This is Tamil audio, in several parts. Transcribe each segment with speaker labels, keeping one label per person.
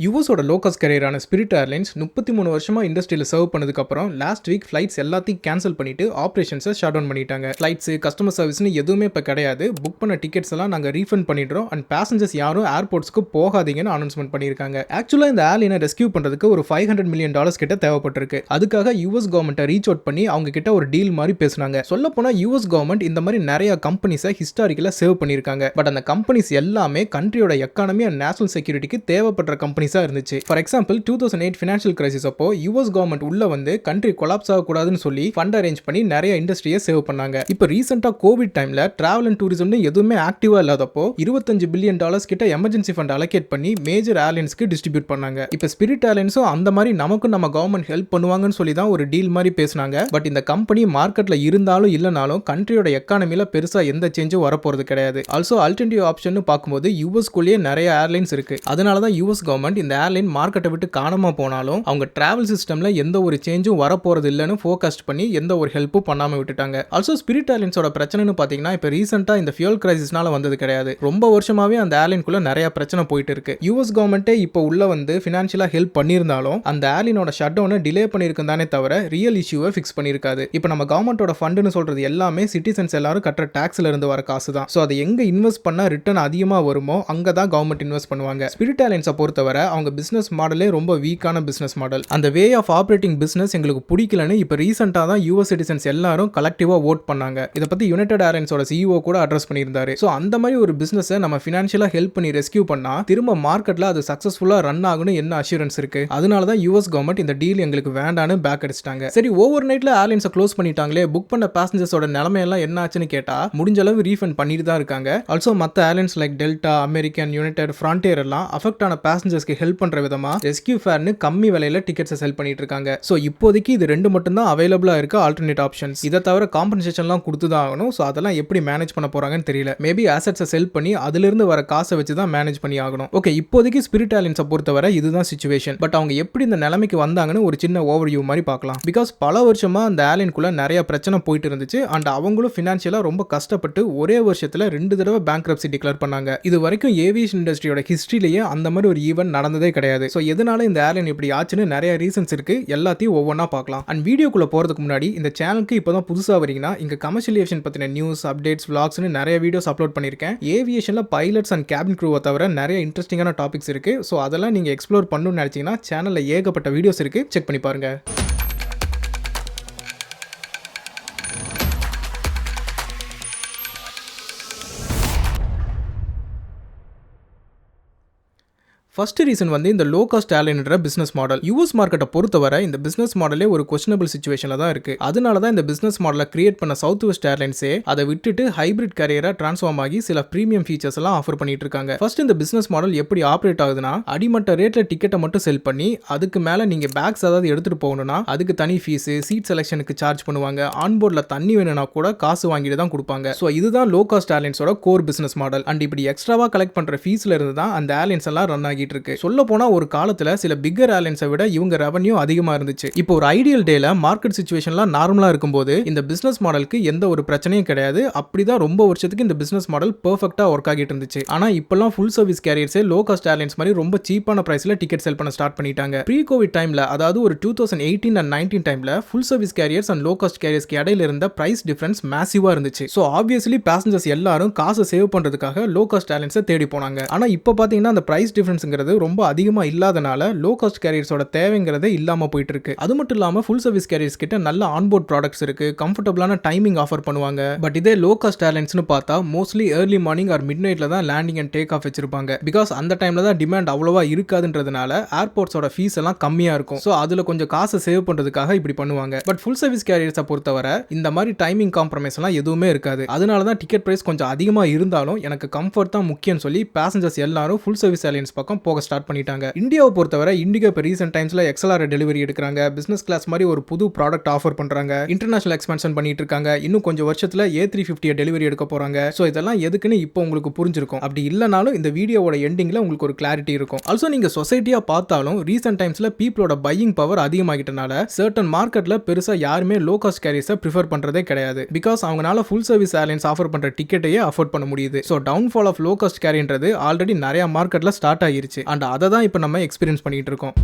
Speaker 1: யூஎஸோட லோகஸ் கேரியரான ஸ்பிரிட் ஏர்லைன்ஸ் 33 வருஷமா இண்டஸ்ட்ரியில் சர்வ் பண்ணதுக்கப்புறம் லாஸ்ட் வீக் ஃப்ளைட்ஸ் எல்லாத்தையும் கேன்சல் பண்ணிட்டு ஆப்ரேஷன்ஸை ஷட் டவுன் பண்ணிட்டாங்க. ஃப்ளைட்ஸ் கஸ்டமர் சர்வீஸ்னு எதுவுமே இப்போ கிடையாது. புக் பண்ண டிக்கெட்ஸ் எல்லாம் நாங்கள் ரீஃபண்ட் பண்ணிடுறோம் அண்ட் பேசஞ்சர்ஸ் யாரும் ஏர்போர்ட்ஸ்க்கு போகாதீங்கன்னு அனௌன்ஸ்மெண்ட் பண்ணியிருக்காங்க. ஆக்சுவலாக இந்த ஏர்லைனை ரெஸ்கியூ பண்ணுறதுக்கு ஒரு $500 மில்லியன் கிட்ட தேவைப்பட்டிருக்கு. அதுக்காக யூஎஸ் கவர்மெண்ட்டை ரீச் அவுட் பண்ணி அவங்க கிட்ட ஒரு டீல் மாதிரி பேசினாங்க. சொல்ல போனால் யூஎஸ் கவர்மெண்ட் இந்த மாதிரி நிறைய கம்பெனிஸை ஹிஸ்டாரிக்கலாக சேவ் பண்ணியிருக்காங்க. பட் அந்த கம்பெனிஸ் எல்லாமே கண்ட்ரியோட எக்கானமி அண்ட் நேஷனல் செக்யூரிட்டிக்கு தேவைப்படுற கம்பெனிஸா இருந்துச்சு. ஃபார் எக்ஸாம்பிள் 2008 ஃபினான்ஷியல் கிரைசிஸ் அப்போ யூஎஸ் கவர்மெண்ட் உள்ள வந்து கண்ட்ரி கொலாப்ஸ் ஆகக்கூடாதுன்னு சொல்லி ஃபண்ட் அரேஞ்ச் பண்ணி நிறைய இண்டஸ்ட்ரியை சேவ் பண்ணாங்க. இப்போ ரீசெண்டா கோவிட் டைம்ல டிராவல் அண்ட் டூரிசம்னு எதுவுமே ஆக்டிவா இல்லாதப்போ $25 பில்லியன் கிட்ட எமர்ஜென்சி ஃபண்ட் அலோகேட் பண்ணி மேஜர் ஏர்லைன்ஸ்க்கு டிஸ்ட்ரிபியூட் பண்ணாங்க. இப்போ ஸ்பிரிட் ஏர்லைன்ஸும் அந்த மாதிரி நமக்கும் நம்ம கவர்மெண்ட் ஹெல்ப் பண்ணுவாங்கன்னு சொல்லி தான் ஒரு டீல் மாதிரி பேசினாங்க. பட் இந்த கம்பெனி மார்க்கெட்ல இருந்தாலும் இல்லனாலும் கண்ட்ரியோட எக்கானமில பெருசா எந்த சேஞ்சும் வரப்போறது கிடையாது. ஆல்சோ அல்டர்னேட்டிவ் ஆப்ஷன் பார்க்கும்போது யூஎஸ்குள்ளேயே நிறைய ஏர்லைன்ஸ் இருக்கு. அதனால தான் யூஎஸ் கவர்மெண்ட் இந்த ஏர்லைன் மார்க்கெட்டை விட்டு காணாம போனாலும் அவங்க டிராவல் சிஸ்டம்ல எந்த ஒரு சேஞ்சும் வரப்போறது இல்லைன்னு ஃபோகஸ்ட் பண்ணி எந்த ஒரு ஹெல்ப்பும் பண்ணாம விட்டுட்டாங்க. ஆல்சோ ஸ்பிரிட் ஏர்லைன்ஸோட பிரச்சனைன்னு பாத்தீங்கன்னா இப்போ ரீசெண்டா இந்த ஃபியூல் கிரைசிஸ்னால வந்தது கிடையாது. ரொம்ப வருஷமாவே அந்த ஏர்லைனுக்குள்ள நிறைய பிரச்சனை போயிட்டு இருக்கு. யூஎஸ் கவர்மெண்ட்டே இப்போ உள்ள வந்து ஃபினான்ஷியலா ஹெல்ப் பண்ணியிருந்தாலும் அந்த ஏர்லைனோட ஷட் டவுனை டிலே பண்ணியிருக்கும் தானே தவிர ரியல் இஷ்யூவை ஃபிக்ஸ் பண்ணியிருக்காது. இப்போ நம்ம கவர்மெண்டோட ஃபண்டுன்னு சொல்றது எல்லாமே சிட்டிசன்ஸ் எல்லாரும் கட்டுற டாக்ஸ்ல இருந்து வர காசு தான். ஸோ அதை எங்க இன்வெஸ்ட் பண்ணா ரிட்டர்ன் அதிகமா வருமோ அங்க தான் கவர்மெண்ட் இன்வெஸ்ட் பண்ணுவாங்க. ஸ்பிரிட் ஏர்லைன்ஸை பொறுத்தவரை அவங்க பிசினஸ் மாடலே ரொம்ப வீக்கான பிசினஸ் மாடல். அந்த வே ஆஃப் ஆப்ரேட்டிங் பிசினஸ் எங்களுக்கு பிடிக்கலன்னு இப்போ ரீசெண்டா தான் யூஎஸ் சிட்டிசன்ஸ் எல்லாரும் கலெக்டிவா வோட் பண்ணாங்க. இதை பத்தி யுனைடெட் ஏர்லைன்ஸோட சிஇஓ கூட அட்ரஸ் பண்ணியிருந்தாரு. ஸோ அந்த மாதிரி ஒரு பிசினஸை நம்ம ஃபினான்ஷியலா ஹெல்ப் பண்ணி ரெஸ்கியூ பண்ணா திரும்ப மார்க்கெட்ல அது சக்சஸ்ஃபுல்லா ரன் ஆகணும் என்ன அஷூரன்ஸ் இருக்கு? அதனால தான் யூஎஸ் கவர்மெண்ட் இந்த டீல் எங்களுக்கு வேண்டான்னு பேக் அடிச்சிட்டாங்க. சரி, ஓவர் நைட்ல ஏர்லைன்ஸை க்ளோஸ் பண்ணிட்டாங்களே, புக் பண்ண பேசஞ்சர்ஸோட நிலைமையெல்லாம் என்ன ஆச்சுன்னு கேட்டா முடிஞ்ச அளவு ரீஃபண்ட் பண்ணிட்டு தான் இருக்காங்க. ஆல்சோ மற்ற airlines like delta, American, United, frontier எல்லாம் அஃபெக்ட் ஆன பேசஞ்சர்ஸ்க்கு ஹெல்ப் பண்ற விதமா ரெஸ்கியூ ஃபேர்னு கம்மி விலையில டிக்கெட்ஸை செல் பண்ணிட்டு இருக்காங்க. ஸோ இப்போதைக்கு இது ரெண்டு மட்டும் தான் அவைலபிளா இருக்க ஆல்டர்னேட் ஆப்ஷன்ஸ். இதை தவிர காம்பன்சேஷன்லாம் கொடுத்து தான் ஆகணும். ஸோ அதெல்லாம் எப்படி மேனேஜ் பண்ண போறாங்கன்னு தெரியல. மேபி அசெட்ஸை செல் பண்ணி அதிலிருந்து வர காசை வச்சு தான் மேனேஜ் பண்ணி ஆகணும். ஓகே, இப்போதைக்கு ஸ்பிரிட் ஏர்லைன்ஸை பொறுத்தவரை இதுதான் சிச்சுவேஷன். பட் அவங்க எப்படி இந்த நிலைமைக்கு வந்தாங்கன்னு ஒரு சின்ன ஓவர்வியூ மாதிரி பார்க்கலாம். பிகாஸ் பல வருஷமா அந்த ஏர்லைனுக்குள்ள நிறைய பிரச்சனை போயிட்டு இருந்துச்சு அண்ட் அவங்களும் ஃபினான்ஷியலா ரொம்ப கஷ்டப்பட்டு ஒரே வருஷத்துல 2 தடவை பேங்க்ரப்சி டிக்ளேர் பண்ணாங்க. இது வரைக்கும் ஏவியேஷன் இண்டஸ்ட்ரியோட ஹிஸ்டரியிலேயே அந்த மாதிரி ஒரு ஈவென்ட் நடந்ததே கிடையாது. ஸோ எதனால இந்த ஏர்லைன் இப்படி ஆச்சுன்னு நிறைய ரீசன்ஸ் இருக்கு. எல்லாத்தையும் ஒவ்வொன்றா பார்க்கலாம். அண்ட் வீடியோக்குள்ள போறதுக்கு முன்னாடி இந்த சேனலுக்கு இப்போதான் புதுசா வரீங்கன்னா இங்க கமர்ஷியல் ஏவியேஷன் பத்தின நியூஸ், அப்டேட்ஸ், vlogsனு நிறைய வீடியோஸ் அப்லோட் பண்ணிருக்கேன். ஏவியேஷன்ல பைலட்ஸ் அண்ட் கேபின் க்ரூவை தவிர நிறைய இன்ட்ரெஸ்டிங்கான டாபிக்ஸ் இருக்கு. ஸோ அதெல்லாம் நீங்க எக்ஸ்ப்ளோர் பண்ணணும்னு நினைச்சீங்கன்னா சேனல்ல ஏகப்பட்ட வீடியோஸ் இருக்கு, செக் பண்ணி பாருங்க. ஃபர்ஸ்ட் ரீசன் வந்து இந்த லோ காஸ்ட் ஏர்லைன்ற பிசினஸ் மாடல். யூஎஸ் மார்க்கெட்டை பொறுத்தவரை இந்த பிசினஸ் மாடலே ஒரு கொஸ்டினபிள் சிச்சுவேஷன்ல தான் இருக்கு. அதனால தான் இந்த பிசினஸ் மாடலை கிரியேட் பண்ண சவுத் வெஸ்ட் ஏர்லைன்ஸே அதை விட்டுட்டு ஹைபிரிட் கேரியரா டிரான்ஸ்ஃபார்ம் ஆகி சில பிரீமியம் ஃபீச்சர்ஸ் எல்லாம் ஆஃபர் பண்ணிட்டு இருக்காங்க. ஃபர்ஸ்ட் இந்த பிசினஸ் மாடல் எப்படி ஆப்ரேட் ஆகுதுன்னா, அடிமட்ட ரேட்ல டிக்கெட்டை மட்டும் செல் பண்ணி அதுக்கு மேல நீங்க பேக்ஸ் ஏதாவது எடுத்துட்டு போகணும்னா அதுக்கு தனி ஃபீஸ், சீட் செலெக்ஷனுக்கு சார்ஜ் பண்ணுவாங்க. ஆன்போர்ட்ல தண்ணி வேணும்னா கூட காசு வாங்கிட்டு தான் கொடுப்பாங்க. ஸோ இதுதான் லோ காஸ்ட் ஏர்லைன்ஸோட கோர் பிசினஸ் மாடல். அண்ட் இப்படி எக்ஸ்ட்ராவா கலெக்ட் பண்ற ஃபீஸ்ல இருந்து தான் அந்த ஏர்லைன்ஸ் எல்லாம் ரன் ஆகி இருக்கு. சொல்ல போனா ஒரு காலத்துல சில பிக்கர் ஏர்லைன்ஸை விட இவங்க ரெவன்யூ அதிகமா இருந்துச்சு. இப்போ ஒரு ஐடியல் டேல மார்க்கெட் சிச்சுவேஷன்லாம் நார்மலா இருக்கும்போது இந்த பிசினஸ் மாடலுக்கு எந்த ஒரு பிரச்சனையும் கிடையாது. அப்படிதான் ரொம்ப வருஷத்துக்கு இந்த பிசினஸ் மாடல் பெர்ஃபெக்ட்டா ஒர்க் ஆகிட்டு இருந்துச்சு. ஆனா இப்பெல்லாம் ஃபுல் சர்வீஸ் கேரியர்ஸே லோ காஸ்ட் ஏர்லைன்ஸ் மாதிரி ரொம்ப சீப்பான பிரைஸ்ல டிக்கெட் செல் பண்ண ஸ்டார்ட் பண்ணிட்டாங்க. ப்ரீ கோவிட் டைம்ல, அதாவது ஒரு 2018 அண்ட் 19 டைம்ல full service carriers and low cost கேரியர்ஸ்க்கு இடையில இருந்த பிரைஸ் டிஃபரன்ஸ் மேசிவா இருந்துச்சு. ஸோ ஆப்வியஸ்லி பேசஞ்சர்ஸ் எல்லாரும் காசை சேவ் பண்றதுக்காக லோ காஸ்ட் ஏர்லைன்ஸை தேடி போனாங்க. ஆனா இப்போ பாத்தீங்கன்னா அந்த பிரைஸ் டிஃபரன்ஸ்ங்கிறது ரொம்ப அதிகமா இல்லாதனால லோ காஸ்ட் கேரியர்ஸோட தேவைங்கிறதே இல்லாம போயிட்டு இருக்கு. அது மட்டும் இல்லாம ஃபுல் சர்வீஸ் கேரியர்ஸ் கிட்ட நல்ல ஆன்போர்ட் ப்ராடக்ட்ஸ் இருக்கு, கம்ஃபர்டபுளான டைமிங் ஆஃபர் பண்ணுவாங்க. பட் இதே லோ காஸ்ட் ஏர்லைன்ஸ்னு பார்த்தா mostly early morning or mid நைட்ல தான் லேண்டிங் அண்ட் டேக் ஆஃப் வச்சிருப்பாங்க. பிகாஸ் அந்த டைம்ல தான் டிமாண்ட் அவ்வளவா இருக்காதுன்றதுனால ஏர்போர்ட்ஸோட ஃபீஸ் எல்லாம் கம்மியா இருக்கும். ஸோ அதுல கொஞ்சம் காசை சேவ் பண்றதுக்காக இப்படி பண்ணுவாங்க. பட் ஃபுல் சர்வீஸ் கேரியர்ஸை பொறுத்தவரை இந்த மாதிரி டைமிங் காம்ப்ரமைஸ் எல்லாம் எதுவுமே இருக்காது. அதனால தான் டிக்கெட் பிரைஸ் கொஞ்சம் அதிகமா இருந்தாலும் எனக்கு கம்ஃபர்ட் தான் முக்கியம் சொல்லி பேசஞ்சர்ஸ் எல்லாரும் ஃபுல் சர்வீஸ் ஏர்லைன்ஸ் பக்கம் போக ஸ்டார்ட் பண்ணிட்டாங்க. இந்தியாவை பொறுத்தவரை இண்டிகோ இப்போ ரீசென்ட் டைம்ஸ்ல XLR டெலிவரி எடுக்கிறாங்க. பிசினஸ் கிளாஸ் மாதிரி ஒரு புது ப்ராடக்ட் ஆஃபர் பண்றாங்க. இன்டர்நேஷனல் எக்ஸ்பான்ஷன் பண்ணிட்டு இருக்காங்க. இன்னும் கொஞ்சம் வருஷத்துல A350 டெலிவரி எடுக்க போறாங்க. ஸோ இதெல்லாம் எதுக்குன்னு இப்போ உங்களுக்கு புரிஞ்சிருக்கும். அப்படி இல்லைனாலும் இந்த வீடியோவோட எண்டிங்ல உங்களுக்கு ஒரு கிளாரிட்டி இருக்கும். ஆல்சோ நீங்க சொசைட்டியா பார்த்தாலும் ரீசென்ட் டைம்ஸ்ல பீப்புளோட பையிங் பவர் அதிகமாகிட்டனால சர்டன் மார்க்கெட்ல பெருசா யாருமே லோ காஸ்ட் கேரியர்ஸை ப்ரிஃபர் பண்றதே கிடையாது. பிகாஸ் அவங்களால ஃபுல் சர்வீஸ் ஏர்லைன்ஸ் ஆஃபர் பண்ற டிக்கெட்டையே அஃபோர்ட் பண்ண முடியுது. So downfall of low cost கேரியர்ன்றது ஆல்ரெடி நிறைய மார்க்கெட்ல ஸ்டார்ட் ஆகிருச்சு. இருந்துச்சு. அண்ட் அதை தான் இப்போ நம்ம எக்ஸ்பீரியன்ஸ் பண்ணிட்டு இருக்கோம்.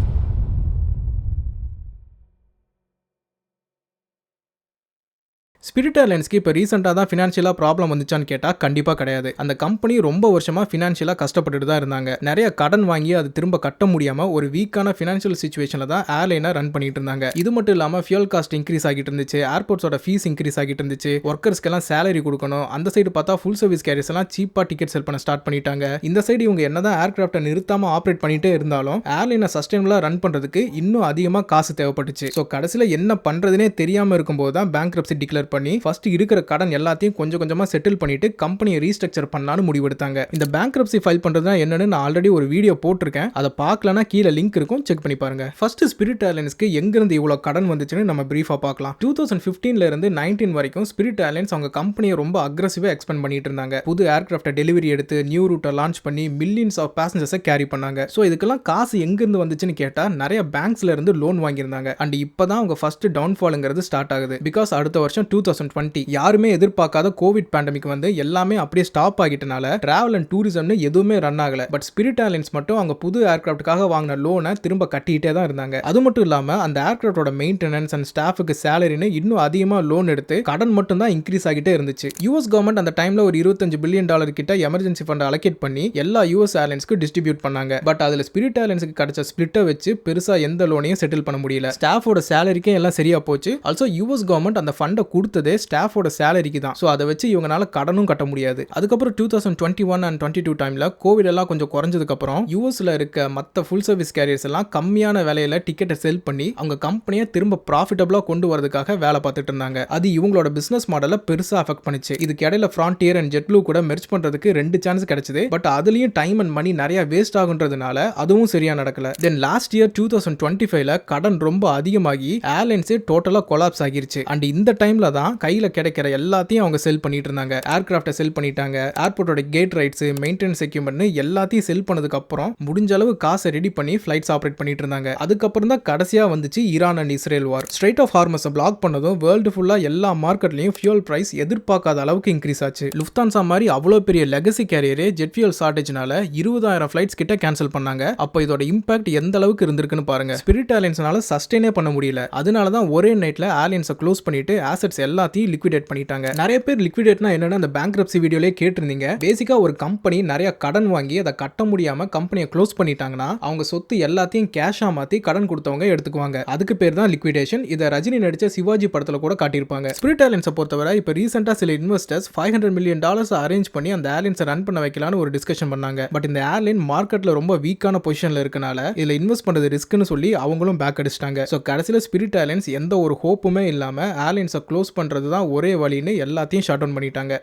Speaker 1: ஸ்பிரிட் ஏர்லைன்ஸ்க்கு இப்போ ரீசெண்டாக தான் ஃபினான்ஷியலாக ப்ராப்ளம் வந்துச்சான்னு கேட்டால் கண்டிப்பாக கிடையாது. அந்த கம்பெனி ரொம்ப வருஷமாக ஃபினான்ஷியலாக கஷ்டப்பட்டுட்டு தான் இருந்தாங்க. நிறைய கடன் வாங்கி அது திரும்ப கட்ட முடியாமல் ஒரு வீக்கான ஃபினான்ஷியல் சுச்சுவேஷனில் தான் ஏர்லைனை ரன் பண்ணிட்டு இருந்தாங்க. இது மட்டும் இல்லாமல் ஃபியூல் காஸ்ட் இன்க்ரீஸ் ஆகிட்டு இருந்துச்சு, ஏர்போர்ட்ஸோட ஃபீஸ் இன்க்ரீஸ் ஆகிட்டு இருந்துச்சு, ஒர்க்கர்ஸ்க்கெல்லாம் சேலரி கொடுக்கணும். அந்த சைடு பார்த்தா ஃபுல் சர்வீஸ் கேரியர்ஸ் எல்லாம் சீப்பாக டிக்கெட் செல் பண்ண ஸ்டார்ட் பண்ணிட்டாங்க. இந்த சைடு இவங்க என்னதான் ஏர்கிராஃப்டை நிறுத்தாமல் ஆப்ரேட் பண்ணிட்டே இருந்தாலும் ஏர்லைனை சஸ்டைனபிளாக ரன் பண்ணுறதுக்கு இன்னும் அதிகமாக காசு தேவைப்பட்டுச்சு. ஸோ கடைசியில் என்ன பண்ணுறதுனே தெரியாமல் இருக்கும்போது தான் பேங்க்ரப்சி டிக்ளேர் பண்ணி ஃபர்ஸ்ட் இருக்கிற கடன் எல்லாத்தையும் கொஞ்சம் கொஞ்சமா செட்டில் பண்ணிட்டு கம்பெனியை ரீஸ்ட்ரக்சர் பண்ணலாம்னு முடிவெடுத்தாங்க. இந்த பேங்க்ரப்சி ஃபைல் பண்றதுனா என்னன்னு நான் ஆல்ரெடி ஒரு வீடியோ போட்டிருக்கேன். அதை பார்க்கலனா கீழே லிங்க் இருக்கும், செக் பண்ணி பாருங்க. ஃபர்ஸ்ட் ஸ்பிரிட் ஏர்லைன்ஸ்க்கு எங்க இருந்து இவ்வளவு கடன் வந்துச்சுன்னு நம்ம பிரீஃபா பார்க்கலாம். 2015ல இருந்து 19 வரைக்கும் ஸ்பிரிட் ஏர்லைன்ஸ் அவங்க கம்பெனியை ரொம்ப அக்ரெசிவா எக்ஸ்பேண்ட் பண்ணிட்டு இருந்தாங்க. புது ஏர்கிராஃப்ட் டெலிவரி எடுத்து நியூ ரூட்டை லான்ச் பண்ணி மில்லியன்ஸ் ஆஃப் பேசஞ்சர்ஸை கேரி பண்ணாங்க. ஸோ இதுக்கெல்லாம் காசு எங்க இருந்து வந்துச்சுன்னு கேட்டா நிறைய பேங்க்ஸ்ல இருந்து லோன் வாங்கியிருந்தாங்க. அண்ட் இப்பதான் அவங்க ஃபர்ஸ்ட் டவுன்ஃபால்ங்கிறது ஸ்டார்ட் ஆகுது. பிகாஸ் அடுத்த வருஷம் 2020 யாருமே எதிர்பார்க்காத கோவிட் பேண்டமிக் வந்து எல்லாமே அப்படியே ஸ்டாப் ஆகிட்டனால டிராவல் அண்ட் டூரிசம்னு எதுவுமே ரன் ஆகல. பட் ஸ்பிரிட் ஏர்லைன்ஸ் மட்டும் அவங்க புது ஏர்கிராஃப்ட்காக வாங்கின லோனை திரும்ப கட்டிட்டே தான் இருந்தாங்க. அது மட்டும் இல்லாம அந்த ஏர்கிராஃப்டோட மெயின்டெனன்ஸ் அண்ட் ஸ்டாஃபுக்கு சேலரின்னு இன்னும் அதிகமா லோன் எடுத்து கடன் மட்டும் தான் இன்க்ரீஸ் ஆகிட்டே இருந்துச்சு. யூஎஸ் கவர்மெண்ட் அந்த டைம்ல ஒரு $25 பில்லியன் கிட்ட எமர்ஜென்சி ஃபண்ட் அலோகேட் பண்ணி எல்லா யூஎஸ் ஏர்லைன்ஸ்க்கு டிஸ்ட்ரிபியூட் பண்ணாங்க. பட் அதுல ஸ்பிரிட் ஏர்லைன்ஸ்க்கு கிடைச்ச ஸ்பிளிட்டை வச்சு பெருசா எந்த லோனையும் செட்டில் பண்ண முடியல. ஸ்டாஃபோட சேலரிக்கே எல்லாம் சரியா போச்சு. ஆல்சோ யூஎஸ் கவர்மெண்ட் அந்த ஃபண்டை கொடுத்ததே ஸ்டாஃபோட சேலரிக்கு தான். ஸோ அதை வச்சு இவங்களால கடனும் கட்ட முடியாது. அதுக்கப்புறம் 2021 அண்ட் 22 டைம்ல கோவிட் எல்லாம் கொஞ்சம் குறைஞ்சதுக்கு அப்புறம் யூஎஸ்ல இருக்க மற்ற ஃபுல் சர்வீஸ் கேரியர்ஸ் எல்லாம் கம்மியான விலையில டிக்கெட்டை செல் பண்ணி அவங்க கம்பெனியை திரும்ப ப்ராஃபிட்டபிளா கொண்டு வரதுக்காக வேலை பார்த்துட்டு இருந்தாங்க. அது இவங்களோட பிசினஸ் மாடலை பெருசா அஃபெக்ட் பண்ணிச்சு. இதுக்கு இடையில ஃப்ரான்டியர் அண்ட் ஜெட்ப்ளூ கூட மெர்ஜ் பண்றதுக்கு 2 சான்ஸ் கிடைச்சது. பட் அதுலயும் டைம் அண்ட் மணி நிறைய வேஸ்ட் ஆகுன்றதுனால அதுவும் சரியா நடக்கல. தென் லாஸ்ட் இயர் 2025ல கடன் ரொம்ப அதிகமாகி ஏர்லைன்ஸே டோட்டலா கொலாப்ஸ் ஆகிருச்சு. அண்ட் இந்த டைம்ல தான் கையில கிடைக்கிற எல்லாத்தையும் அவங்க செல் பண்ணிட்டு இருந்தாங்க. ஏர்கிராஃப்டை செல் பண்ணிட்டாங்க, ஏர்போர்ட்டோட கேட் ரைட்ஸ், மெயின்டெனன்ஸ் எக்யூப்மெண்ட் எல்லாத்தையும் செல் பண்ணதுக்கு அப்புறம் முடிஞ்ச அளவு காசை ரெடி பண்ணி ஃபிளைட்ஸ் ஆப்ரேட் பண்ணிட்டு இருந்தாங்க. அதுக்கப்புறம் தான் கடைசியா வந்துச்சு Iran and Israel war. Strait of ஹார்மஸை பிளாக் பண்ணதும் வேர்ல்டு ஃபுல்லா எல்லா மார்க்கெட்லயும் ஃபியூல் பிரைஸ் எதிர்பார்க்காத அளவுக்கு இன்க்ரீஸ் ஆச்சு. லுஃப்தான்சா மாதிரி அவ்வளவு பெரிய லெகசி கேரியரே ஜெட் ஃபியூல் ஷார்டேஜ்னால 20,000 ஃபிளைட்ஸ் கிட்ட கேன்சல் பண்ணாங்க. அப்போ இதோட இம்பாக்ட் எந்த அளவுக்கு இருந்திருக்குன்னு பாருங்க. ஸ்பிரிட் ஏர்லைன்ஸ்னால சஸ்டெயினே பண்ண முடியல. அதனால தான் ஒரே நைட்ல ஏர்லைன்ஸை க்ளோஸ் பண்ணிட்டு ஆசெட்ஸ் எல்லாத்தையும் லிக்விடேட் பண்ணிட்டாங்க. நிறைய பேர் லிக்விடேட்னா என்னன்னா அந்த பேங்க்ரப்சி வீடியோலயே கேட்டிருந்தீங்க. பேசிக்கா ஒரு கம்பெனி நிறைய கடன் வாங்கி அதை கட்ட முடியாம கம்பெனியை க்ளோஸ் பண்ணிட்டாங்கன்னா அவங்க சொத்து எல்லாத்தையும் கேஷா மாத்தி கடன் கொடுத்தவங்க எடுத்துக்குவாங்க. அதுக்கு பேர் தான் லிக்விடேஷன். இதை ரஜினி நடிச்ச சிவாஜி படத்துல கூட காட்டியிருப்பாங்க. ஸ்பிரிட் ஏர்லைன்ஸை பொறுத்தவரை இப்போ ரீசெண்டா சில இன்வெஸ்டர்ஸ் $500 மில்லியன் அரேஞ்ச் பண்ணி அந்த ஏர்லைன்ஸை ரன் பண்ண வைக்கலாம்னு ஒரு டிஸ்கஷன் பண்ணாங்க. பட் இந்த ஏர்லைன் மார்க்கெட்ல ரொம்ப வீக்கான பொசிஷன்ல இருக்கனால இதுல இன்வெஸ்ட் பண்றது ரிஸ்க்னு சொல்லி அவங்களும் பேக் அடிச்சிட்டாங்க. ஸோ கடைசியில் ஸ்பிரிட் ஏர்லைன்ஸ் எந்த ஒரு ஹோப்புமே இல்லாம ஏர்லைன்ஸை க்ளோஸ் பண்றது தான் ஒரே வழின்னு எல்லாத்தையும் ஷட் டவுன் பண்ணிட்டாங்க.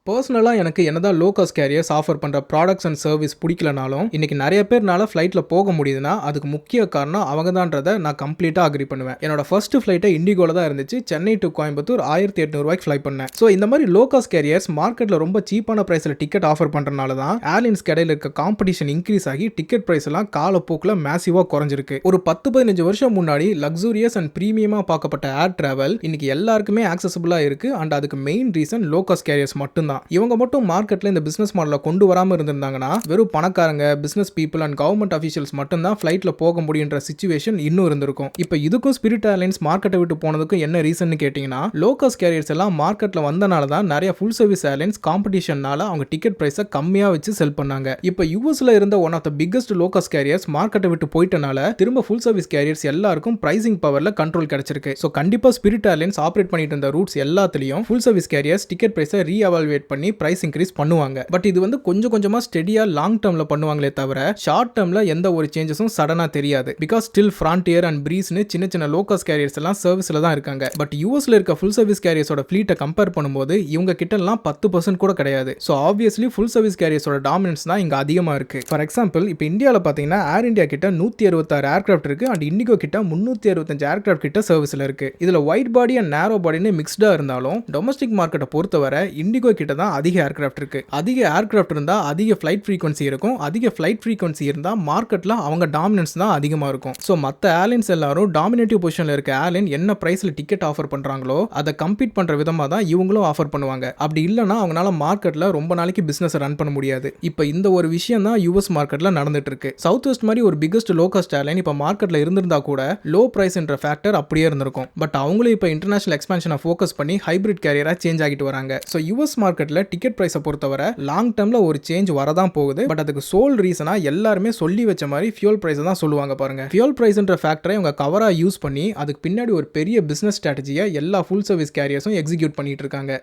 Speaker 1: பர்சனலாக எனக்கு என்னதான் லோ காஸ்ட் கேரியர்ஸ் ஆஃபர் பண்ணுற ப்ராடக்ட்ஸ் அண்ட் சர்வீஸ் பிடிக்கலனாலும் இன்னைக்கு நிறைய பேர்னால ஃப்ளைட்டில் போக முடியுதுன்னா அதுக்கு முக்கிய காரணம் அவங்க தான்றதை நான் கம்ப்ளீட்டாக அக்ரி பண்ணுவேன். என்னோட ஃபர்ஸ்ட் ஃப்ளைட்டை இண்டிகோவில் தான் இருந்துச்சு. சென்னை டு கோயம்புத்தூர் 1800 ஃப்ளை பண்ணேன். ஸோ இந்த மாதிரி லோ காஸ்ட் கேரியர்ஸ் மார்க்கெட்டில் ரொம்ப சீப்பான ப்ரைஸில் டிக்கெட் ஆஃபர் பண்ணுறதுனால தான் ஏர்லைன்ஸ் கடையில் இருக்க காம்படிஷன் இன்க்ரீஸ் ஆகி டிக்கெட் ப்ரைஸ் எல்லாம் காலப்போக்கில் மேசிவாக குறைஞ்சிருக்கு. ஒரு 10-15 வருஷம் முன்னாடி லக்ஸூரியஸ் அண்ட் ப்ரீமியமாக பார்க்கப்பட்ட ஏர் டிராவல் இன்னைக்கு எல்லாருக்குமே ஆக்சசபிளாக இருக்கு. அண்ட் அதுக்கு main reason low cost carriers மட்டும்தான். இவங்க மட்டும் மார்க்கெட்ல இந்த பிசினஸ் மாடலை கொண்டு வராம இருந்திருந்தாங்கன்னா வெறும் பணக்காரங்க, business people and government officials மட்டும் தான் ஃபிளைட்ல போக முடியுன்ற சிச்சுவேஷன் இன்னும் இருந்திருக்கும். இப்போ இதுக்கும் ஸ்பிரிட் ஏர்லைன்ஸ் மார்க்கெட்டை விட்டு போனதுக்கும் என்ன ரீசன் கேட்டீங்கன்னா லோ காஸ்ட் கேரியர்ஸ் எல்லாம் மார்க்கெட்ல வந்தனால தான் நிறைய ஃபுல் சர்வீஸ் ஏர்லைன்ஸ் காம்படிஷன்னால அவங்க டிக்கெட் பிரைஸை கம்மியா வச்சு செல் பண்ணாங்க. இப்போ யூஎஸ்ல இருந்த one of the biggest low cost carriers மார்க்கெட்டை விட்டு போயிட்டனால திரும்ப ஃபுல் சர்வீஸ் கேரியர்ஸ் எல்லாருக்கும் பிரைசிங் பவர்ல கண்ட்ரோல் கிடைச்சிருக்கு. ஸோ கண்டிப்பா ஸ்பிரிட் ஏர்லைன்ஸ் ஆப்ரேட் பண்ணிட்டு இருந்த ரூட்ஸ் எல்லாத்துலயும் ஃபுல் சர்வீஸ் கேரியர்ஸ் டிக்கெட் பிரைஸை ரீஎவாலுவேட் பண்ணி பிரைஸ் இன்க்ரீஸ் பண்ணுவாங்க. பட் இது வந்து கொஞ்சம் கொஞ்சமா ஸ்டெடியா லாங் டர்ம்ல பண்ணுவாங்களே தவிர ஷார்ட் டர்ம்ல எந்த ஒரு சேஞ்சஸும் சடனா தெரியாது. பிகாஸ் ஸ்டில் ஃப்ரான்டியர் அண்ட் பிரீஸ்னு சின்ன சின்ன லோ காஸ்ட் கேரியர்ஸ் எல்லாம் சர்வீஸ்ல தான் இருக்காங்க. பட் யூஎஸ்ல இருக்க ஃபுல் சர்வீஸ் கேரியர்ஸோட ஃபிளீட்டை கம்பேர் பண்ணும்போது இவங்க கிட்ட எல்லாம் 10% கூட கிடையாது. ஸோ ஆப்வியஸ்லி ஃபுல் சர்வீஸ் கேரியர்ஸோட டாமினன்ஸ் தான் இங்க அதிகமா இருக்கு. ஃபார் எக்ஸாம்பிள் இப்போ இந்தியாவில் பார்த்தீங்கன்னா ஏர் இந்தியா கிட்ட 166 ஏர்கிராஃப்ட் இருக்கு அண்ட் இண்டிகோ கிட்ட 365 ஏர்கிராஃப்ட் கிட்ட சர்வீஸ்ல இருக்கு. இதுல ஒயிட் பாடி அண்ட் நேரோ பாடின்னு மிக்ஸ்டா இருந்தாலும் டொமஸ்டிக் மார்க்கெட்டை பொறுத்தவரை இண்டிகோ கிட்ட கிட்ட தான் அதிக ஏர்கிராஃப்ட் இருக்கு. அதிக ஏர்கிராஃப்ட் இருந்தா அதிக ஃபிளைட் ஃப்ரீக்வன்சி இருக்கும். அதிக ஃபிளைட் ஃப்ரீக்வன்சி இருந்தா மார்க்கெட்ல அவங்க டாமினன்ஸ் தான் அதிகமா இருக்கும். ஸோ மற்ற ஏர்லைன்ஸ் எல்லாரும் டாமினேட்டிவ் பொசிஷன்ல இருக்க ஏர்லைன் என்ன பிரைஸ்ல டிக்கெட் ஆஃபர் பண்றாங்களோ அதை கம்பீட் பண்ற விதமா தான் இவங்களும் ஆஃபர் பண்ணுவாங்க. அப்படி இல்லைன்னா அவங்களால மார்க்கெட்ல ரொம்ப நாளைக்கு பிசினஸ் ரன் பண்ண முடியாது. இப்போ இந்த ஒரு விஷயம் தான் யூஎஸ் மார்க்கெட்ல நடந்துட்டு இருக்கு. சவுத் வெஸ்ட் மாதிரி ஒரு பிகஸ்ட் லோ காஸ்ட் ஏர்லைன் இப்போ மார்க்கெட்ல இருந்திருந்தா கூட லோ பிரைஸ் என்ற ஃபேக்டர் அப்படியே இருந்திருக்கும். பட் அவங்களும் இப்போ இன்டர்நேஷனல் எக்ஸ்பான்ஷனை ஃபோக்கஸ் பண்ணி ஹைபிரிட் கேரியரா சேஞ்ச் ஆகிட்டு வராங்க. ஸோ யூஎஸ் மார்க்கெட்ல டிக்கெட் பிரைஸை பொறுத்தவரை லாங் டேர்ம்ல ஒரு சேஞ்ச் வரதான் போகுது. பட் அதுக்கு சோல் ரீசனா எல்லாருமே சொல்லி வச்ச மாதிரி ஃபியூல் பிரைஸ் தான் சொல்லுவாங்க பாருங்க. ஃபியூல் பிரைஸ்ன்ற ஃபேக்டரை இவங்க கவரா யூஸ் பண்ணி அதுக்கு பின்னாடி ஒரு பெரிய பிசினஸ் ஸ்ட்ராட்டஜியை எல்லா ஃபுல் சர்வீஸ் கேரியர்ஸும் எக்ஸிக்யூட் பண்ணிட்டு இருக்காங்க.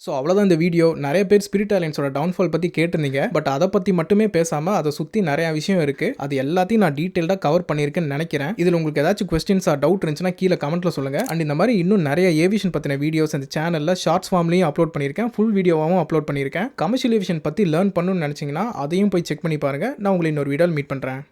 Speaker 1: ஸோ அவ்வளோதான் இந்த வீடியோ. நிறைய பேர் ஸ்பிரிட் ஏர்லைன்ஸோட டவுன்ஃபால் பற்றி கேட்டிருந்தீங்க. பட் அதை பற்றி மட்டுமே பேசாமல் அதை சுற்றி நிறையா விஷயம் இருக்குது. அது எல்லாத்தையும் நான் டீட்டெயில்டாக கவர் பண்ணியிருக்கேன்னு நினைக்கிறேன். இதில் உங்களுக்கு ஏதாச்சும் கொஸ்டின்ஸ் டவுட் இருந்துச்சுன்னா கீழே கமெண்ட்டில் சொல்லுங்கள். அண்ட் இந்த மாதிரி இன்னும் நிறைய ஏவியேஷன் பற்றின வீடியோஸ் இந்த சேனலில் ஷார்ட்ஸ் ஃபார்ம்லையும் அப்லோட் பண்ணியிருக்கேன். ஃபுல் வீடியோவாகவும் அப்லோட் பண்ணியிருக்கேன். கமர்ஷியல் ஏவியேஷன் பற்றி லேர்ன் பண்ணணும்னு நினச்சிங்கன்னா அதையும் போய் செக் பண்ணி பாருங்கள். நான் உங்களை இன்னொரு வீடியோவில் மீட் பண்ணுறேன்.